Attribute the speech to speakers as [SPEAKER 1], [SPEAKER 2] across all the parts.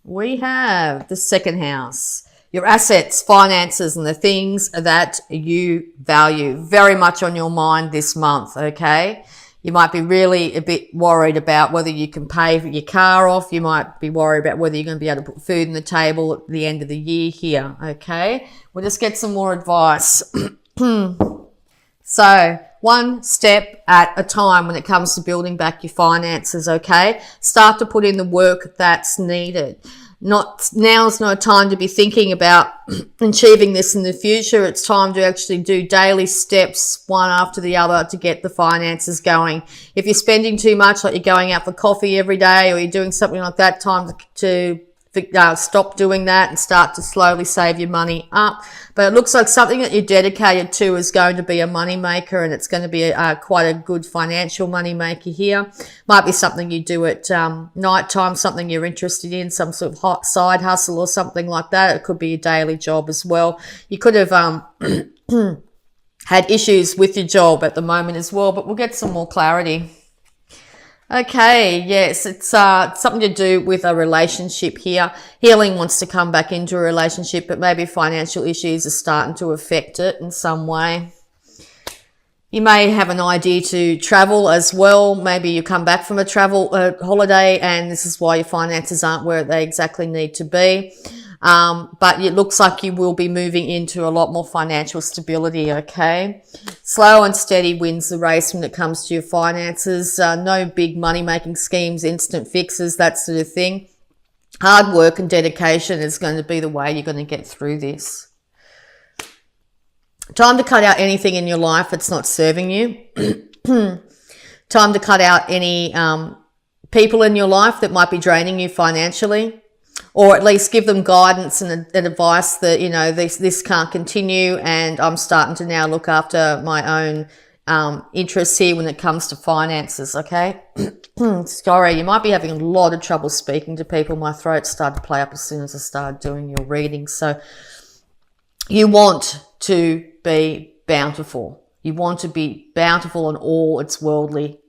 [SPEAKER 1] we have the second house. Your assets, finances, and the things that you value very much on your mind this month, okay? You might be really a bit worried about whether you can pay for your car off. You might be worried about whether you're going to be able to put food on the table at the end of the year here, okay? We'll just get some more advice. So, one step at a time when it comes to building back your finances, okay? Start to put in the work that's needed. Now's no time to be thinking about achieving this in the future. It's time to actually do daily steps, one after the other, to get the finances going. If you're spending too much, like you're going out for coffee every day or you're doing something like that, time to stop doing that and start to slowly save your money up. But it looks like something that you're dedicated to is going to be a money maker, and it's going to be quite a good financial money maker here. Might be something you do at night time, something you're interested in, some sort of hot side hustle or something like that. It could be a daily job as well. You could have had issues with your job at the moment as well, but we'll get some more clarity. Okay, yes, it's something to do with a relationship here. Healing wants to come back into a relationship, but maybe financial issues are starting to affect it in some way. You may have an idea to travel as well. Maybe you come back from a travel holiday and this is why your finances aren't where they exactly need to be. But it looks like you will be moving into a lot more financial stability, okay? Slow and steady wins the race when it comes to your finances. No big money-making schemes, instant fixes, that sort of thing. Hard work and dedication is going to be the way you're going to get through this. Time to cut out anything in your life that's not serving you. Time to cut out any people in your life that might be draining you financially. Or at least give them guidance and advice that, you know, this can't continue, and I'm starting to now look after my own interests here when it comes to finances, okay? Sorry, you might be having a lot of trouble speaking to people. My throat started to play up as soon as I started doing your reading. So you want to be bountiful. You want to be bountiful in all its worldly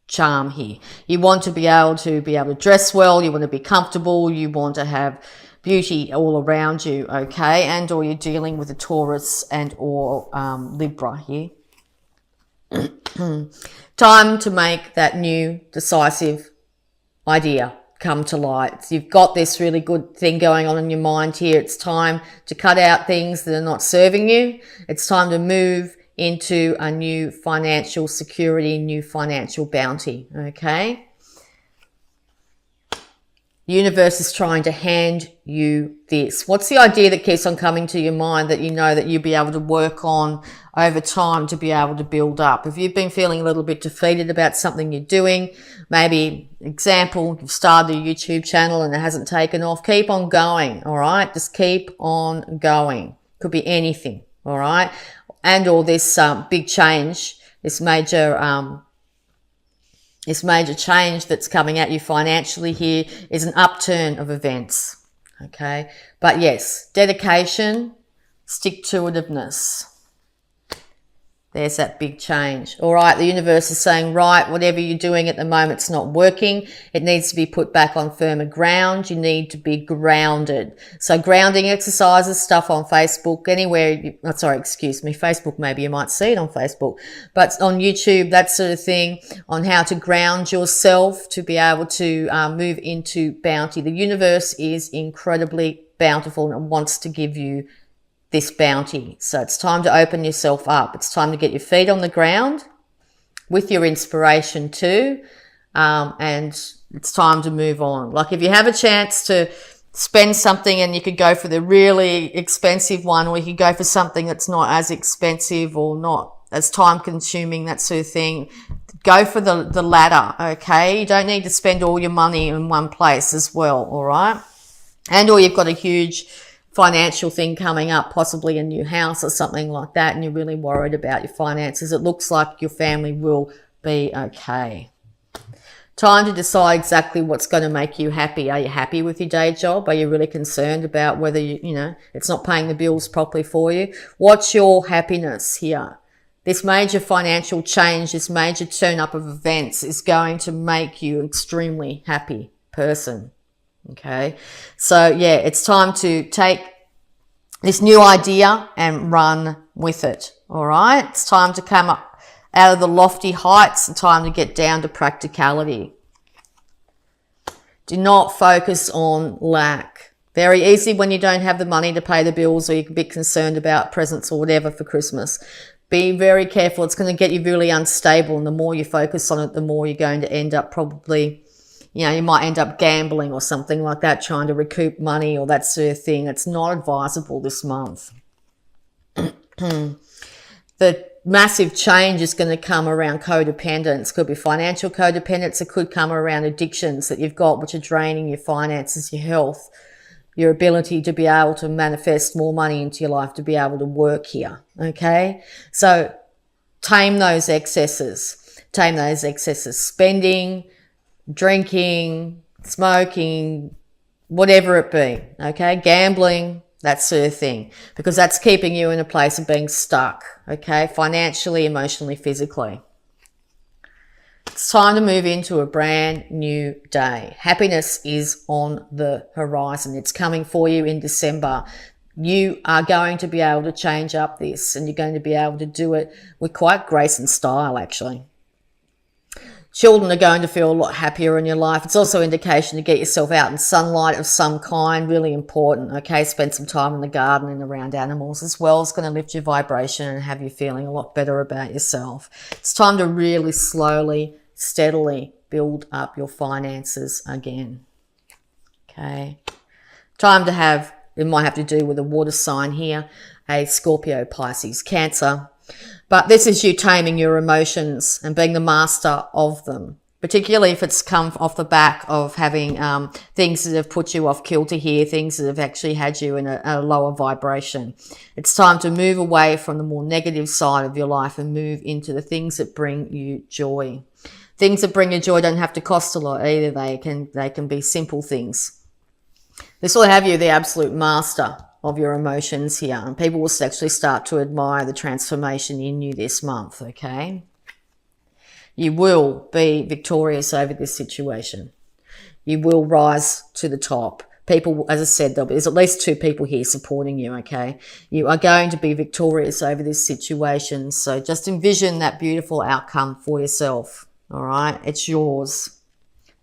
[SPEAKER 1] charm here. You want to be able to dress well, you want to be comfortable, you want to have beauty all around you, okay? And or you're dealing with a Taurus and or Libra here. Time to make that new decisive idea come to light. So you've got this really good thing going on in your mind here. It's time to cut out things that are not serving you. It's time to move into a new financial security, new financial bounty, okay? The universe is trying to hand you this. What's the idea that keeps on coming to your mind that you know that you'll be able to work on over time to be able to build up? If you've been feeling a little bit defeated about something you're doing, maybe, example, you've started a YouTube channel and it hasn't taken off, keep on going, all right? Just keep on going. Could be anything, all right? And or this big change, this major change that's coming at you financially here is an upturn of events, okay? But yes, dedication, stick-to-itiveness. There's that big change. All right, the universe is saying, right, whatever you're doing at the moment, it's not working. It needs to be put back on firmer ground. You need to be grounded. So grounding exercises, stuff on Facebook, anywhere. Facebook, maybe you might see it on Facebook. But on YouTube, that sort of thing, on how to ground yourself to be able to move into bounty. The universe is incredibly bountiful and wants to give you this bounty. So it's time to open yourself up. It's time to get your feet on the ground with your inspiration too. And it's time to move on. Like if you have a chance to spend something and you could go for the really expensive one, or you could go for something that's not as expensive or not as time consuming, that sort of thing, go for the latter, okay? You don't need to spend all your money in one place as well, all right? And or you've got a huge financial thing coming up, possibly a new house or something like that, and you're really worried about your finances. It looks like your family will be okay. Time to decide exactly what's going to make you happy. Are you happy with your day job? Are you really concerned about whether it's not paying the bills properly for you? What's your happiness here? This major financial change, this major turn up of events is going to make you an extremely happy person. Okay. So yeah, it's time to take this new idea and run with it. All right. It's time to come up out of the lofty heights. It's time to get down to practicality. Do not focus on lack. Very easy when you don't have the money to pay the bills, or you're a bit concerned about presents or whatever for Christmas. Be very careful. It's going to get you really unstable. And the more you focus on it, the more you're going to end up probably, you might end up gambling or something like that, trying to recoup money or that sort of thing. It's not advisable this month. The massive change is going to come around codependence. Could be financial codependence. It could come around addictions that you've got, which are draining your finances, your health, your ability to be able to manifest more money into your life, to be able to work here. Okay. So tame those excesses. Tame those excesses. Spending, drinking, smoking, whatever it be. Okay. Gambling, that sort of thing, because that's keeping you in a place of being stuck. Okay. Financially, emotionally, physically. It's time to move into a brand new day. Happiness is on the horizon. It's coming for you in December. You are going to be able to change up this, and you're going to be able to do it with quite grace and style, actually. Children are going to feel a lot happier in your life. It's also an indication to get yourself out in sunlight of some kind, really important, okay? Spend some time in the garden and around animals as well. It's going to lift your vibration and have you feeling a lot better about yourself. It's time to really slowly, steadily build up your finances again, okay? Time to have, it might have to do with a water sign here, a Scorpio, Pisces, Cancer. But this is you taming your emotions and being the master of them, particularly if it's come off the back of having things that have put you off kilter here, things that have actually had you in a lower vibration. It's time to move away from the more negative side of your life and move into the things that bring you joy. Things that bring you joy don't have to cost a lot either. They can be simple things. This will have you the absolute master of your emotions here, and people will actually start to admire the transformation in you this month, okay? You will be victorious over this situation. You will rise to the top. People, as I said, there's at least 2 people here supporting you, okay? You are going to be victorious over this situation, so just envision that beautiful outcome for yourself, all right? It's yours.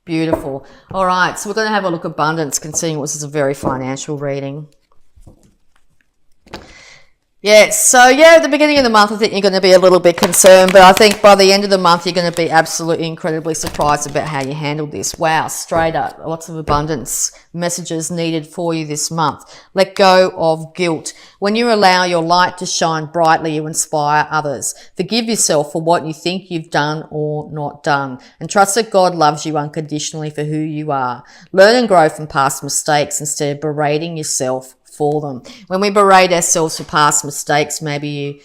[SPEAKER 1] Beautiful. All right, so we're going to have a look at abundance, considering this is a very financial reading. Yeah, so yeah, at the beginning of the month, I think you're going to be a little bit concerned, but I think by the end of the month, you're going to be absolutely incredibly surprised about how you handled this. Wow, straight up, lots of abundance messages needed for you this month. Let go of guilt. When you allow your light to shine brightly, you inspire others. Forgive yourself for what you think you've done or not done, and trust that God loves you unconditionally for who you are. Learn and grow from past mistakes instead of berating yourself for them. When we berate ourselves for past mistakes, maybe you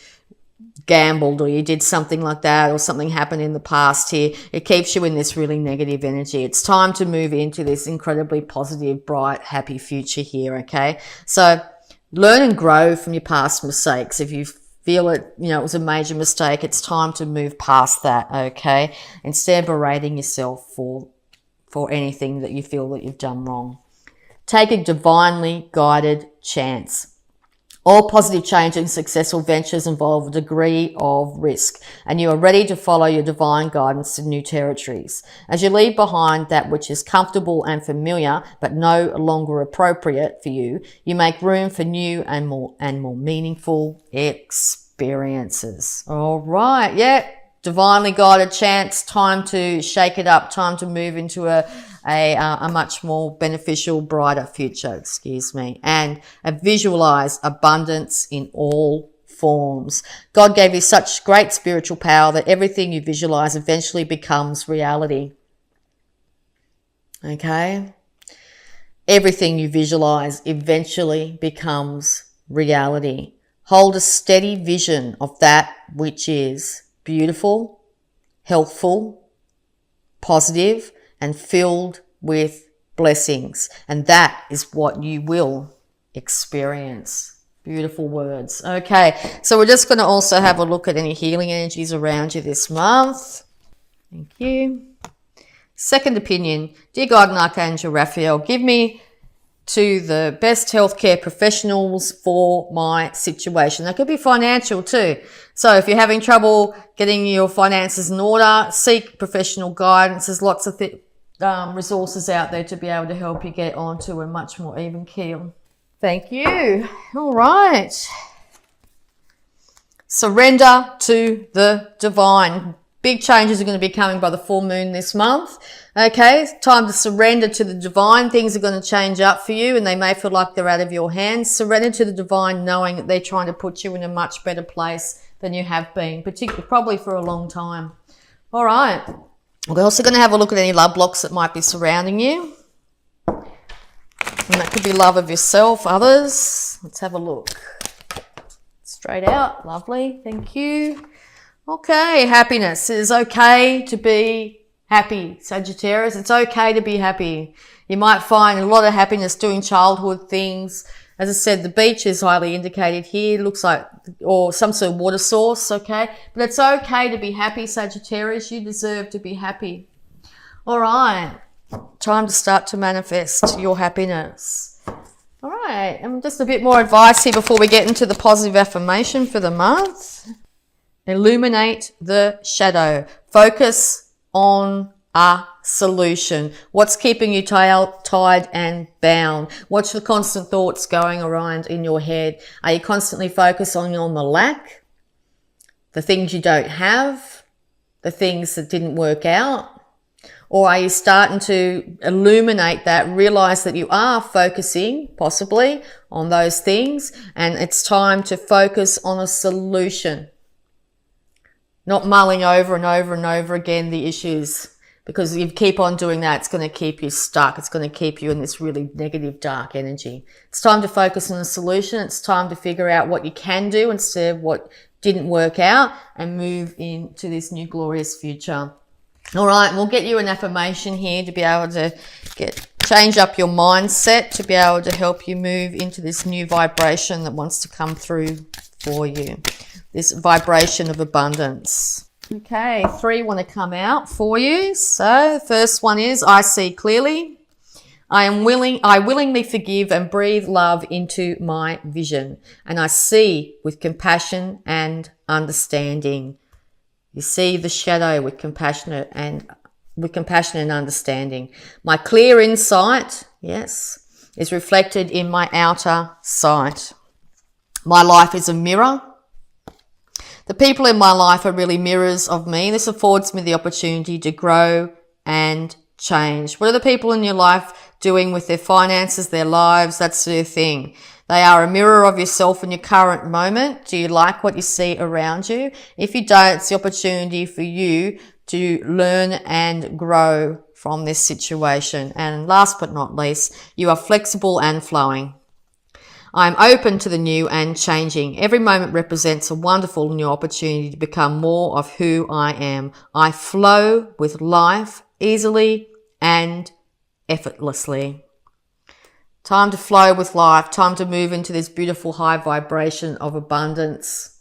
[SPEAKER 1] gambled or you did something like that, or something happened in the past here, it keeps you in this really negative energy. It's time to move into this incredibly positive, bright, happy future here, okay? So learn and grow from your past mistakes. If you feel it, it was a major mistake, it's time to move past that, okay? Instead of berating yourself for anything that you feel that you've done wrong. Take a divinely guided chance. All positive change and successful ventures involve a degree of risk, and you are ready to follow your divine guidance to new territories. As you leave behind that which is comfortable and familiar, but no longer appropriate for you, you make room for new and more meaningful experiences. All right, yeah, divinely guided chance. Time to shake it up. Time to move into a much more beneficial, brighter future, and visualize abundance in all forms. God gave you such great spiritual power that everything you visualize eventually becomes reality. Okay? Everything you visualize eventually becomes reality. Hold a steady vision of that which is beautiful, healthful, positive, and filled with blessings. And that is what you will experience. Beautiful words. Okay, so we're just going to also have a look at any healing energies around you this month. Thank you. Second opinion. Dear God and Archangel Raphael, give me to the best healthcare professionals for my situation. That could be financial too. So if you're having trouble getting your finances in order, seek professional guidance. There's lots of resources out there to be able to help you get onto a much more even keel. Thank you. All right. Surrender to the divine. Big changes are going to be coming by the full moon this month. Okay, it's time to surrender to the divine. Things are going to change up for you and they may feel like they're out of your hands. Surrender to the divine, knowing that they're trying to put you in a much better place than you have been, particularly probably for a long time. All right. We're also going to have a look at any love blocks that might be surrounding you. And that could be love of yourself, others. Let's have a look. Straight out. Lovely. Thank you. Okay, happiness. It is okay to be happy, Sagittarius. It's okay to be happy. You might find a lot of happiness doing childhood things. As I said, the beach is highly indicated here. It looks like, or some sort of water source, okay? But it's okay to be happy, Sagittarius. You deserve to be happy. All right. Time to start to manifest your happiness. All right. And just a bit more advice here before we get into the positive affirmation for the month. Illuminate the shadow. Focus on a solution. What's keeping you tied and bound? What's the constant thoughts going around in your head? Are you constantly focusing on the lack, the things you don't have, the things that didn't work out? Or are you starting to illuminate that, realize that you are focusing possibly on those things and it's time to focus on a solution? Not mulling over and over and over again the issues, because if you keep on doing that, it's going to keep you stuck. It's going to keep you in this really negative, dark energy. It's time to focus on the solution. It's time to figure out what you can do instead of what didn't work out and move into this new glorious future. All right, we'll get you an affirmation here to be able to change up your mindset, to be able to help you move into this new vibration that wants to come through for you. This vibration of abundance. Okay, 3 want to come out for you. So the first one is, I see clearly. I willingly forgive and breathe love into my vision. And I see with compassion and understanding. You see the shadow with compassion and understanding. My clear insight, yes, is reflected in my outer sight. My life is a mirror. The people in my life are really mirrors of me. This affords me the opportunity to grow and change. What are the people in your life doing with their finances, their lives? That's their thing. They are a mirror of yourself in your current moment. Do you like what you see around you? If you don't, it's the opportunity for you to learn and grow from this situation. And last but not least, you are flexible and flowing. I'm open to the new and changing. Every moment represents a wonderful new opportunity to become more of who I am. I flow with life easily and effortlessly. Time to flow with life. Time to move into this beautiful high vibration of abundance.